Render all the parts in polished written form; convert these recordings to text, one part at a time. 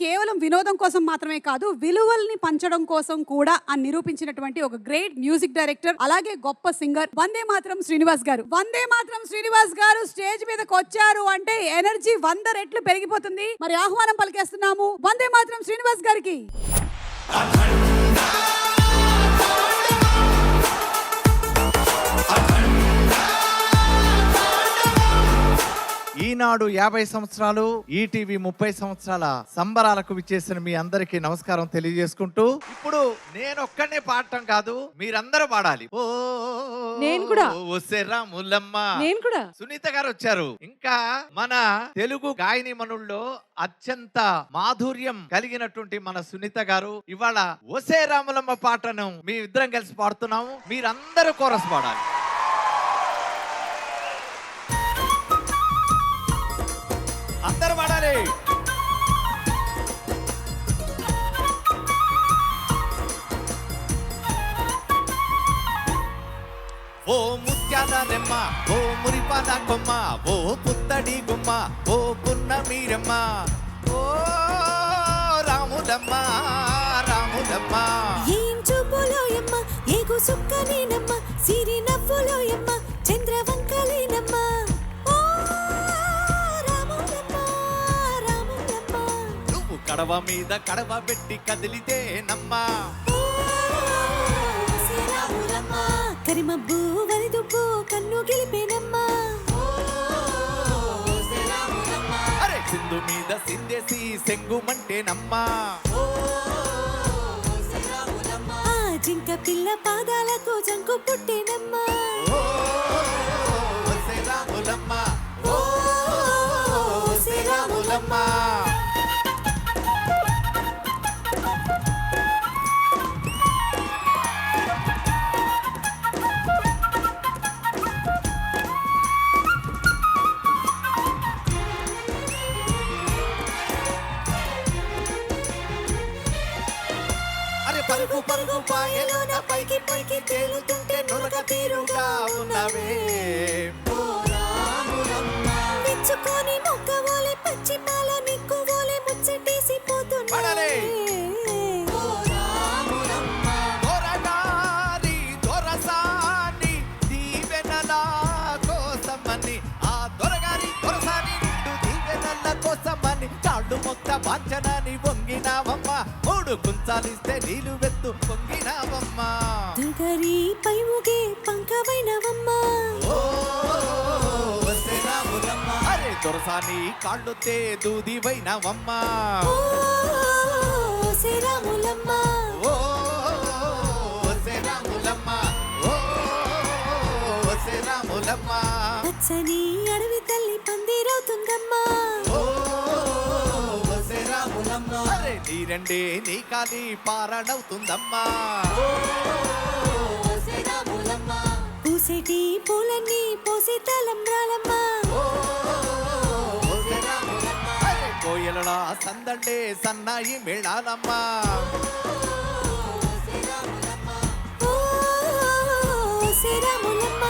కేవలం వినోదం కోసం మాత్రమే కాదు, విలువల్ని పంచడం కోసం కూడా అని నిరూపించినటువంటి ఒక గ్రేట్ మ్యూజిక్ డైరెక్టర్, అలాగే గొప్ప సింగర్ వందే మాత్రం శ్రీనివాస్ గారు. వందే మాత్రం శ్రీనివాస్ గారు స్టేజ్ మీదకి వచ్చారు అంటే ఎనర్జీ 100 రెట్లు పెరిగిపోతుంది. మరి ఆహ్వానం పలికేస్తున్నాము వందే మాత్రం శ్రీనివాస్ గారికి. ఈనాడు 50 సంవత్సరాలు, ఈటీవీ 30 సంవత్సరాల సంబరాలకు విచ్చేసిన మీ అందరికీ నమస్కారం తెలియజేసుకుంటూ, ఇప్పుడు నేను ఒక్కనే పాడటం కాదు, మీరందరూ పాడాలి. ఓ నేను కూడా. రాములమ్మ, నేను కూడా. సునీత గారు వచ్చారు. ఇంకా మన తెలుగు గాయని మనుల్లో అత్యంత మాధుర్యం కలిగినటువంటి మన సునీత గారు ఇవాళ ఒసే రాములమ్మ పాటను మీ ఇద్దరం కలిసి పాడుతున్నాము. మీరందరూ కోరస్ పాడాలి. అందరూ పాడాలి. ఓ ముత్యాల రెమ్మ, ఓ మురిపాల కొమ్మ, ఓ పుత్తడి గుమ్మ, ఓ పున్న మీరమ్మ, ఓ రాములమ్మ రాములమ్మ. ఏం చూపులోయమ్మ, ఏగు సుక్కనేనమ్మ, సిరి నవ్వులోయమ్మ, చంద్రవంకలేనమ్మ. కడవ మీద కడవ పెట్టి కదిలితేనమ్మా, కరిమబ్బు వరిదుబ్బు కన్ను గెలిపేనమ్మా. అరే సింధు మీద సిందేసి సెంగుమంటేనమ్మా, ఆ జింక పిల్ల పాదాలకు జంకు పుట్టేనమ్మా. రాములమ్మ, రాములమ్మ. పరుగు పరుగు పాయలోన పైకి పైకి తేలుతుంటే నురగ తీరుగా ఉన్నవే. మెచ్చుకొని మొక్కవోలే పచ్చి పాల నిక్కువోలే ముచ్చటేసి పోతున్నాయి. దొరసాని దీవెనల కోసమని, ఆ దొరగారి దొరసాని నిండు దీవెనల కోసమని కాళ్ళు మొక్క వాంఛనని వంగినావమ్మ. మూడు కుంచాలిస్తే నీళ్ళు వెత్తు పొంగినావమ్మ. దుగరి పై ముగే పంకవైనవమ్మ. అరే దొరసాని కాళ్ళొత్తే దూదివైనవమ్మ. రాములమ్మ, ఓ రాములమ్మ, ఓ రాములమ్మ. పచ్చని అడవి తల్లి పందిరవుతుందమ్మా. అరే నీరండే నీ కాలి పారణవుతుందమ్మా. పూసేటి పూలన్నీ పోసి తలంబ్రాలమ్మా. అరే కోయలలా సందండే సన్నాయి మేళాలమ్మా. రాములమ్మ, రాములమ్మ,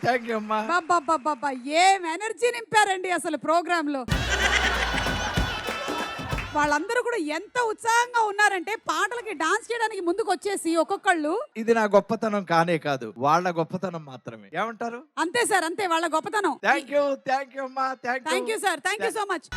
థ్యాంక్ యూ అమ్మా. బాబా ఏం ఎనర్జీ నింపారండి అసలు ప్రోగ్రామ్ లో. వాళ్ళందరూ కూడా ఎంత ఉత్సాహంగా ఉన్నారంటే పాటలకి డాన్స్ చేయడానికి ముందుకు వచ్చేసి ఒక్కొక్కళ్ళు. ఇది నా గొప్పతనం కానే కాదు, వాళ్ళ గొప్పతనం మాత్రమే. ఏమంటారు? అంతే సార్, అంతే వాళ్ళ గొప్పతనం. థ్యాంక్ యూ అమ్మా. Thank you sir, thank you so much.